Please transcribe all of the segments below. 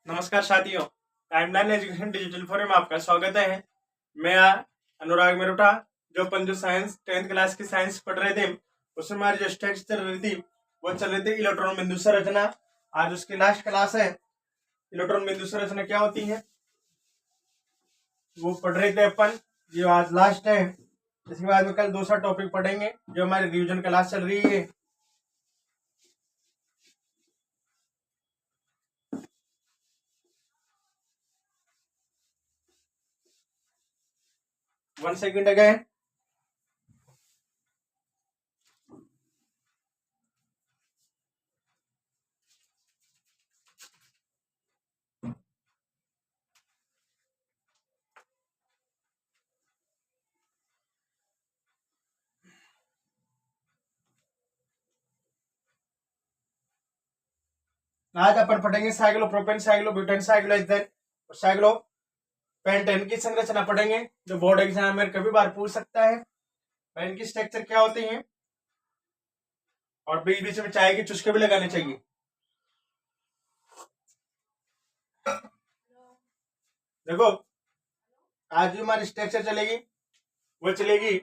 नमस्कार साथियों, timeline education digital forum में आपका स्वागत है। मैं अनुराग मेरुटा, जो अपन जो साइंस 10th क्लास की साइंस पढ़ रहे थे उसमें हमारी जो स्टेप्स चल रही थी वो चल रही थी इलेक्ट्रॉन बिंदु संरचना। आज उसकी लास्ट क्लास है। इलेक्ट्रॉन बिंदु संरचना क्या होती है वो पढ़ रहे थे अपन, जो आज लास्ट है। इसके बाद में कल दूसरा टॉपिक पढ़ेंगे जो हमारी रिवीजन क्लास चल रही है। One second again. आज अपन पढ़ेंगे साइक्लोप्रोपेन, साइक्लोब्यूटेन, साइक्लोहेक्सेन और साइक्लोपेंटेन की संरचना पढ़ेंगे, जो बोर्ड एग्जाम में कभी बार पूछ सकता है। और इनकी स्ट्रक्चर क्या होती है और बीच बीच में चाय के चुस्के भी लगाने चाहिए। देखो, आज जो हमारी स्ट्रक्चर चलेगी वो चलेगी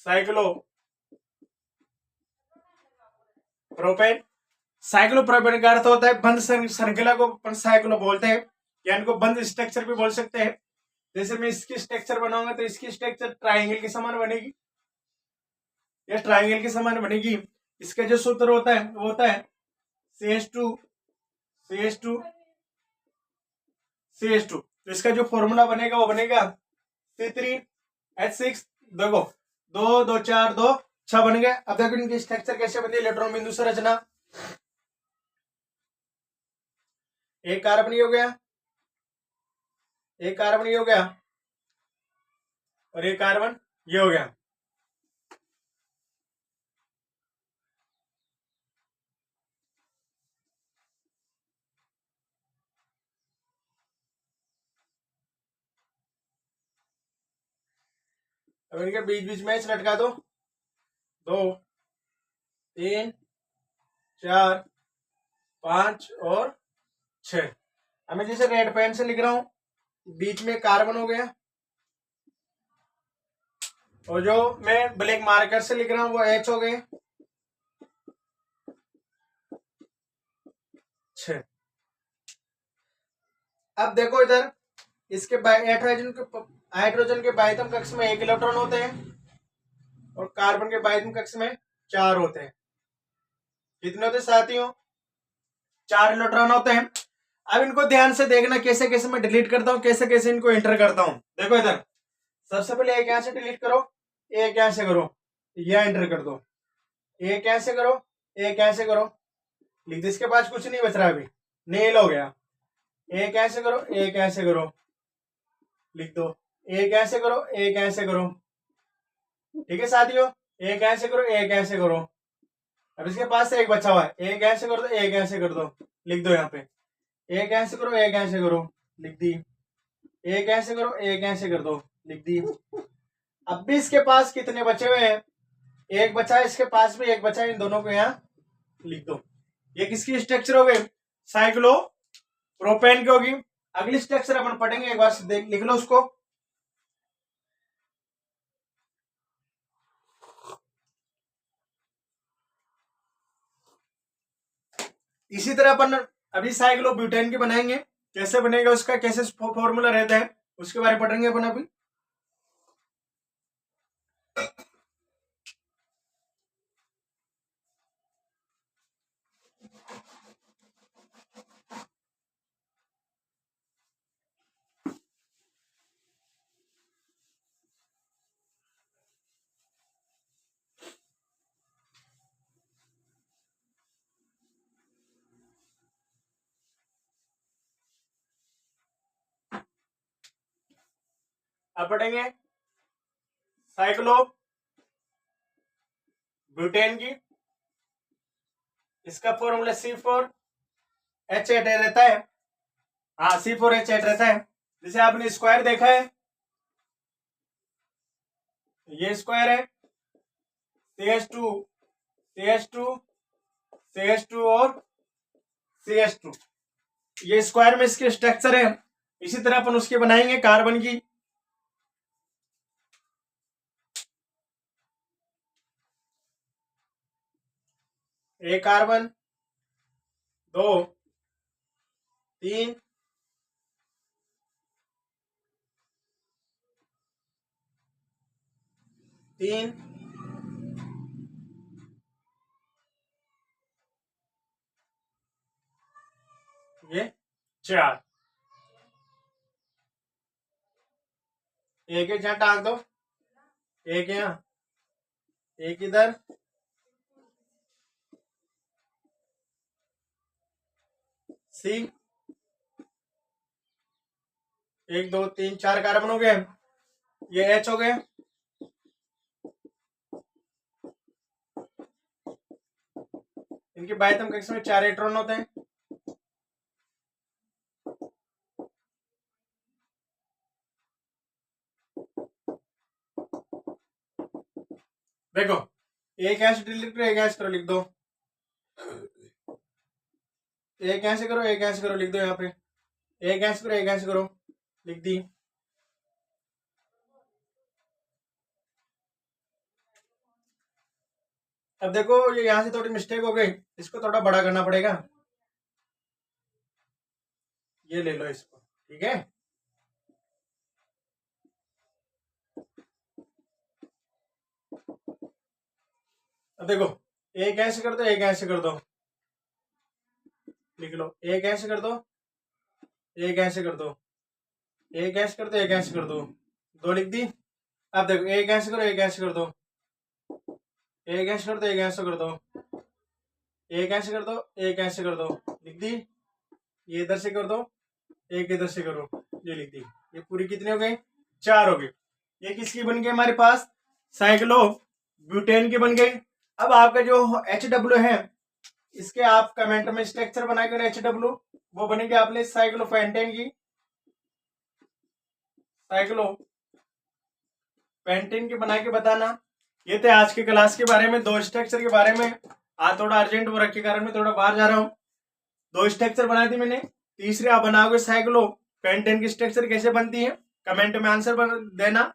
साइक्लोप्रोपेन। साइक्लोप्रोपेन का अर्थ होता है बंद श्रृंखला को अपन साइक्लो बोलते हैं, या इनको बंद स्ट्रक्चर भी बोल सकते हैं। जैसे मैं इसकी स्ट्रक्चर बनाऊंगा तो इसकी स्ट्रक्चर ट्राइंगल के समान बनेगी, ये ट्राइंगल के समान बनेगी। इसका जो सूत्र होता है वो होता है CH2 CH2 CH2। तो इसका जो फॉर्मूला बनेगा वो बनेगा C3H6। देखो, 2 2 4 2 6 बन गए। अब देखो इनकी स्ट्रक्चर कैसे बनती है। इलेक्ट्रॉन बिंदु संरचना, एक कार्बन ये हो गया, एक कार्बन ये हो गया और एक कार्बन ये हो गया। अब इनके बीच बीच में लटका दो, 2 3 4 5 और 6। अब मैं जैसे रेड पेन से लिख रहा हूं, बीच में कार्बन हो गया, और जो मैं ब्लैक मार्कर से लिख रहा हूं वो H हो गए 6। अब देखो इधर, इसके हाइड्रोजन के बाह्यतम कक्ष में 1 इलेक्ट्रॉन होते हैं और कार्बन के बाह्यतम कक्ष में 4 होते हैं। कितने होते हैं साथियों? 4 इलेक्ट्रॉन होते हैं। अब इनको ध्यान से देखना, कैसे कैसे मैं डिलीट करता हूं, कैसे कैसे इनको एंटर करता हूं। देखो इधर, सबसे पहले एक यहां से डिलीट करो, एक यहां से करो, यह एंटर कर दो, एक यहां से करो, एक यहां से करो, लिख दो। इसके पास कुछ नहीं बच रहा, अभी नील हो गया। एक ऐसे करो, एक ऐसे करो, लिख दो। एक ऐसे करो, एक ऐसे करो, ठीक है साथियों। एक ऐसे करो, एक ऐसे करो। अब इसके पास से एक बचा हुआ है, एक ऐसे कर दो, एक ऐसे कर दो, लिख दो यहाँ पे। एक ऐसे करो, एक ऐसे करो, लिख दी। एक ऐसे करो, एक ऐसे कर दो, लिख दी। अब भी इसके पास कितने बचे हुए हैं? एक बचा है, इसके पास भी एक बचा है, इन दोनों को यहाँ लिख दो। ये किसकी स्ट्रक्चर हो गई? साइक्लो प्रोपेन की होगी। अगली स्ट्रक्चर अपन पढ़ेंगे, एक बार देख लिख लो उसको। इसी तरह अपन अभी साइक्लोब्यूटेन की बनाएंगे, कैसे बनेगा उसका, कैसे फॉर्मूला रहता है, उसके बारे में पढ़ेंगे अपन अभी। अब पढ़ेंगे साइक्लो ब्यूटेन की। इसका फॉर्मूला C4H8 रहता है। हाँ, C4H8 रहता है। जैसे आपने स्क्वायर देखा है, ये स्क्वायर है, CH2 CH2 CH2 और CH2। ये स्क्वायर में इसके स्ट्रक्चर है। इसी तरह अपन उसके बनाएंगे कार्बन की। एक कार्बन, 2, 3, 3, ये 4। एक यहाँ टांग दो, एक यहाँ, एक इधर, सी। 1, 2, 3, 4 कार्बन हो गए। ये H हो गए। इनके बाह्यतम कक्ष में 4 इलेक्ट्रॉन होते हैं। देखो, एक ऐसे डिलीट करो, एक ऐसे करो, लिख दो। एक ऐसे करो, एक ऐसे करो, लिख दो यहाँ पे। एक ऐसे करो, एक ऐसे करो, लिख दी। अब देखो, ये यहाँ से थोड़ी मिस्टेक हो गई, इसको थोड़ा बड़ा करना पड़ेगा। ये ले लो इसको, ठीक है। अब देखो, एक ऐसे कर दो, एक ऐसे कर दो, लिख लो। एक ऐसे कर दो, एक ऐसे कर दो, एक ऐसे कर दो, एक ऐसे कर दो, 2 लिख दी। अब देखो, एक ऐसे करो, एक ऐसे कर दो, एक ऐसे कर दो, एक ऐसे कर दो, एक ऐसे कर दो, एक ऐसे कर दो, लिख दी। ये इधर से कर दो, एक इधर से करो, ये लिख दी। ये पूरी कितनी हो गई? 4 हो गई। ये किसकी बन गई हमारे पास? साइक्लो ब्यूटेन की बन गई। अब आपका जो HW है, इसके आप कमेंट में स्ट्रक्चर बना के HW, वो बनेगी आपने साइक्लोपेंटेन की। साइक्लोपेंटेन की बना के बताना। ये थे आज की क्लास के बारे में, 2 स्ट्रक्चर के बारे में। आज थोड़ा अर्जेंट वर्क के कारण मैं थोड़ा बाहर जा रहा हूँ। 2 स्ट्रक्चर बनाई थी मैंने, तीसरे आप बनाओगे साइक्लोपेंटेन की स्ट्रक्चर कैसे बनती है, कमेंट में आंसर देना।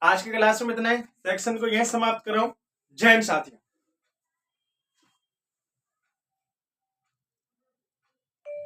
आज की क्लास में इतना ही, सेक्शन को यहीं समाप्त कर रहा हूँ। जय हिंद साथियों।